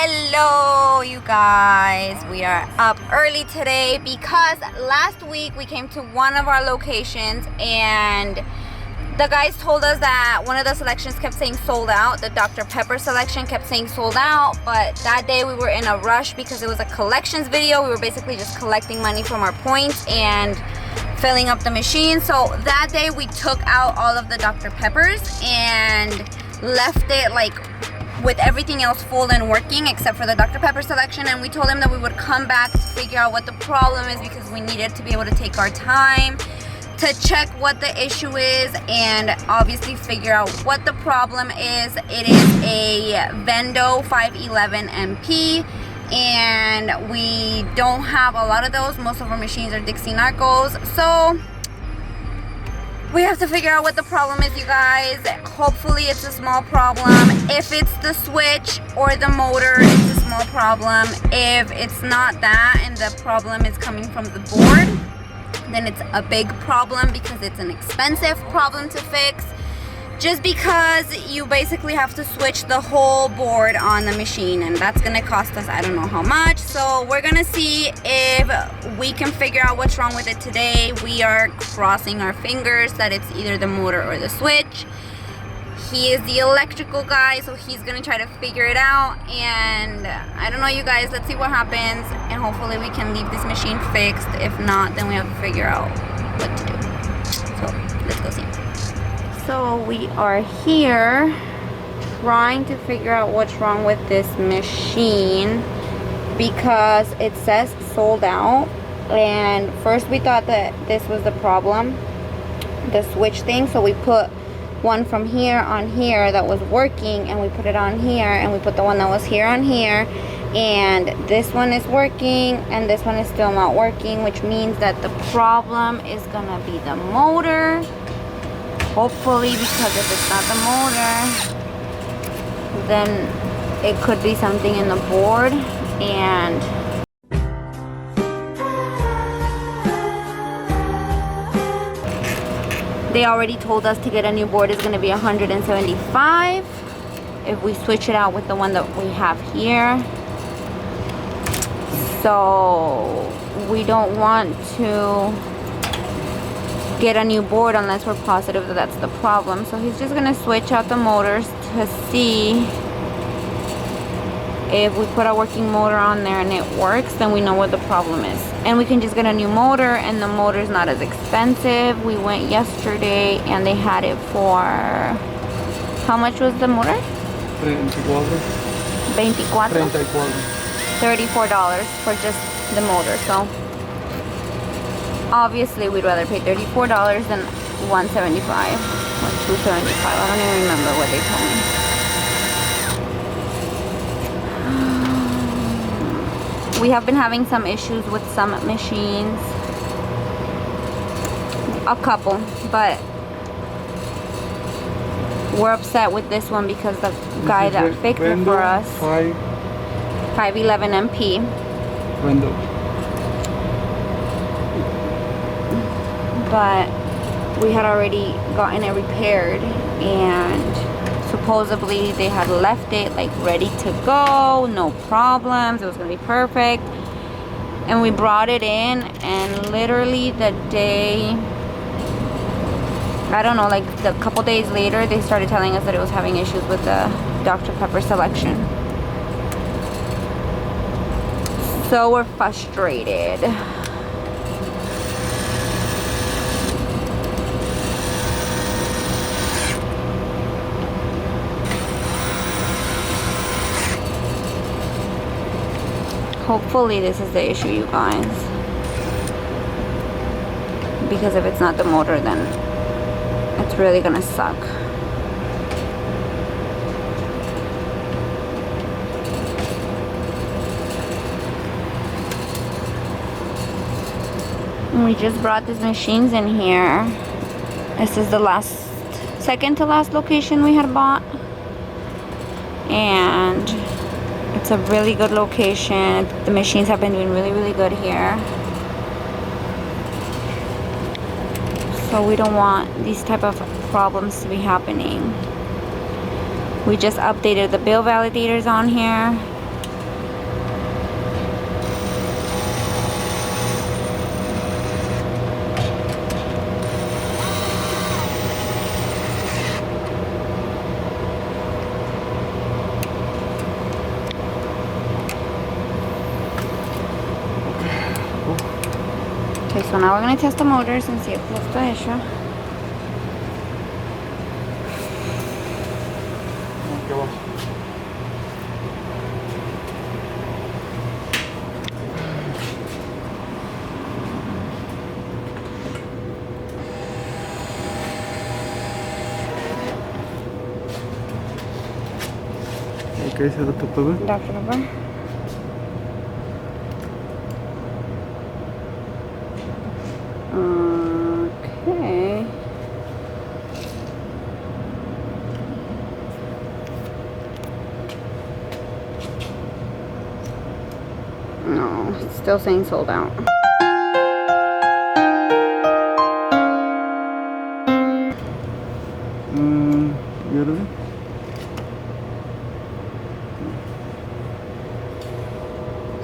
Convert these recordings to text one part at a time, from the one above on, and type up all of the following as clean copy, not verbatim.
Hello you guys, we are up early today because last week we came to one of our locations and the guys told us that one of the selections kept saying sold out. The Dr. Pepper selection kept saying sold out, but that day we were in a rush because it was a collections video. We were basically just collecting money from our points and filling up the machine. So that day we took out all of the Dr. Peppers and left it like with everything else full and working except for the Dr. Pepper selection, and we told him that we would come back to figure out what the problem is because we needed to be able to take our time to check what the issue is and obviously figure out what the problem is. It is a Vendo 511 MP and we don't have a lot of those. Most of our machines are Dixie Narcos, so we have to figure out what the problem is, you guys. Hopefully it's a small problem. If it's the switch or the motor, it's a small problem. If it's not that and the problem is coming from the board, then it's a big problem because it's an expensive problem to fix. Just because you basically have to switch the whole board on the machine, and that's gonna cost us I don't know how much. So we're gonna see if we can figure out what's wrong with it today. We are crossing our fingers that it's either the motor or the switch. He is the electrical guy, so he's gonna try to figure it out, and I don't know, you guys, let's see what happens, and hopefully we can leave this machine fixed. If not, then we have to figure out what to do. So let's go see. So we are here trying to figure out what's wrong with this machine because it says sold out, and first we thought that this was the problem, the switch thing, so we put one from here on here that was working and we put it on here, and we put the one that was here on here, and this one is working and this one is still not working, which means that the problem is gonna be the motor. Hopefully, because if it's not the motor, then it could be something in the board. And they already told us to get a new board is going to be $175 if we switch it out with the one that we have here. So we don't want to get a new board unless we're positive that that's the problem. So he's just gonna switch out the motors to see if we put a working motor on there and it works, then we know what the problem is, and we can just get a new motor, and the motor's not as expensive. We went yesterday and they had it for, how much was the motor? $34 for just the motor. So obviously we'd rather pay $34 than $175 or $275. I don't even remember what they told me. We have been having some issues with some machines, a couple, but we're upset with this one because the guy that fixed it for us, 511 MP. Vendo. But we had already gotten it repaired, and supposedly they had left it like ready to go, no problems, it was gonna be perfect. And we brought it in, and literally the day, I don't know, like a couple days later, they started telling us that it was having issues with the Dr. Pepper selection. So we're frustrated. Hopefully this is the issue, you guys, because if it's not the motor, then it's really gonna suck. We just brought these machines in here. This is the second to last location we had bought, and it's a really good location. The machines have been doing really good here. So we don't want these type of problems to be happening. We just updated the bill validators on here. so now we're going to test the motors and see if that's the issue. ¿Qué dice DR.PEPPER? DR.PEPPER. Okay. No, it's still saying sold out. ¿Verde?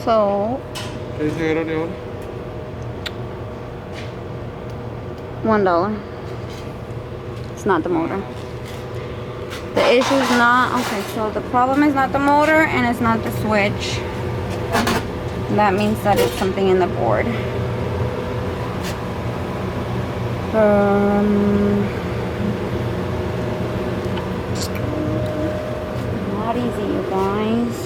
So, ¿Qué dice Gregorio ahora? $1. It's not the motor. The issue is not, okay, so the problem is not the motor and it's not the switch. That means that it's something in the board. Not easy, you guys.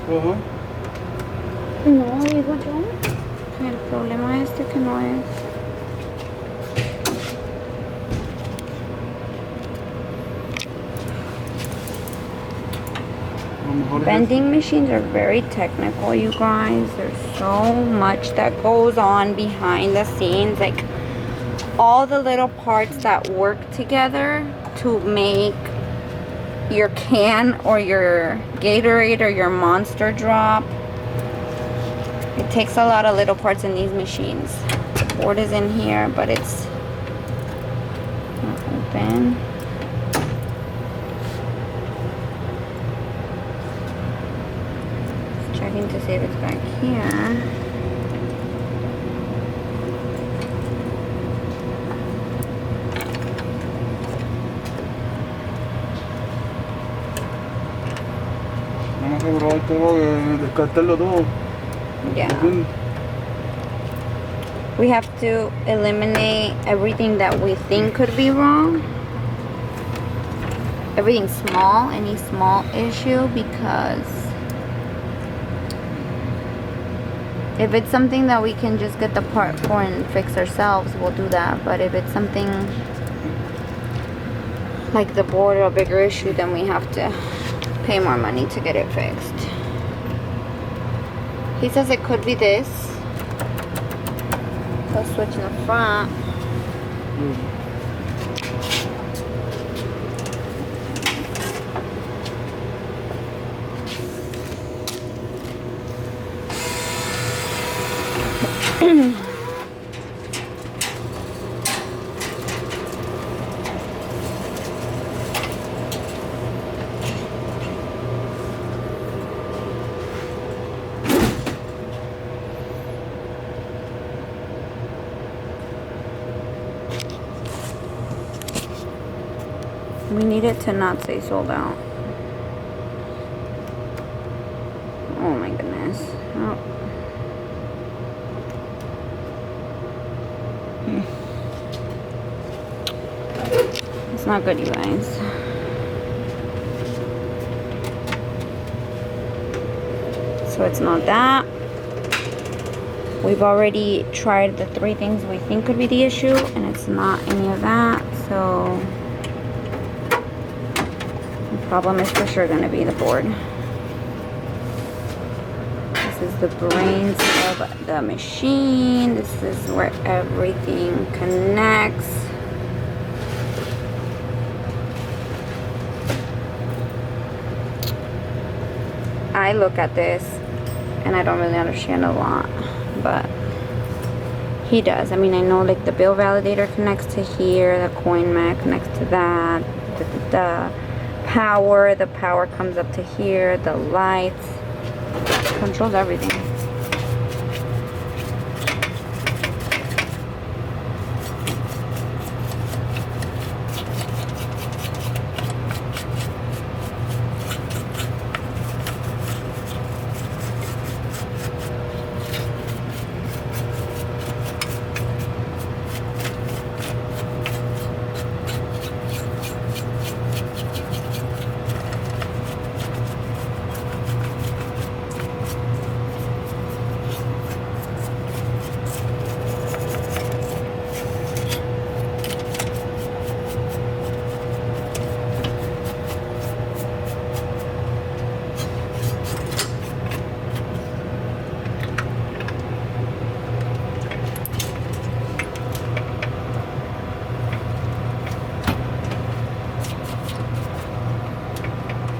Ajá. No, digo yo. El problema este que no es. Vending machines are very technical, you guys. There's so much that goes on behind the scenes. Like all the little parts that work together to make your can or your Gatorade or your Monster drop. It takes a lot of little parts in these machines. The board is in here, but it's not open. Just checking to see if it's back here. Vamos a probar todo, descartarlo todo. Yeah. We have to eliminate everything that we think could be wrong. Everything small, any small issue, because if it's something that we can just get the part for and fix ourselves, we'll do that. But if it's something like the board or a bigger issue, then we have to pay more money to get it fixed. He says it could be this. The switch in the front. We need it to not say sold out. Oh my goodness. Oh. It's not good, you guys. So it's not that. We've already tried the 3 things we think could be the issue, and it's not any of that. So the problem is for sure going to be the board. This is the brains of the machine. This is where everything connects. I look at this and I don't really understand a lot, but He does. I mean, I know like the bill validator connects to here, the coin mat connects to that, the power comes up to here, the lights, controls everything.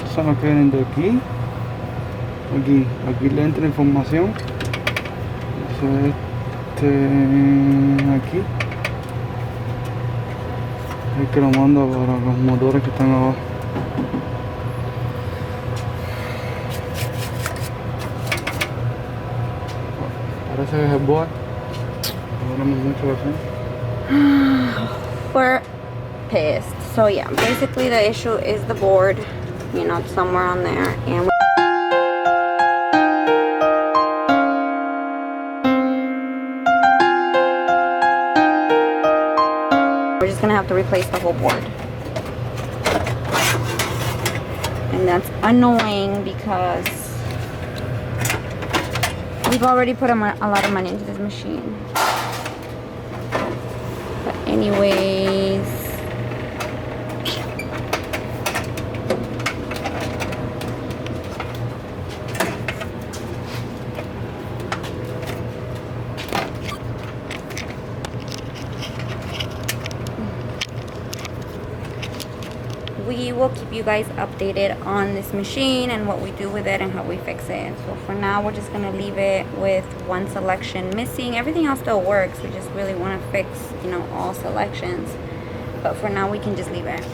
Eso nos queda de aquí. Aquí le entra información. Eso aquí. Es que lo manda para los motores que están abajo. Parece que es el board. No tenemos mucho que hacer. We're pissed. So yeah, basically the issue is the board. You know, it's somewhere on there, and we're just gonna have to replace the whole board. And that's annoying because we've already put a lot of money into this machine. But anyways, we will keep you guys updated on this machine and what we do with it and how we fix it. So for now, we're just gonna leave it with one selection missing. Everything else still works. We just really want to fix, you know, all selections. But for now, we can just leave it.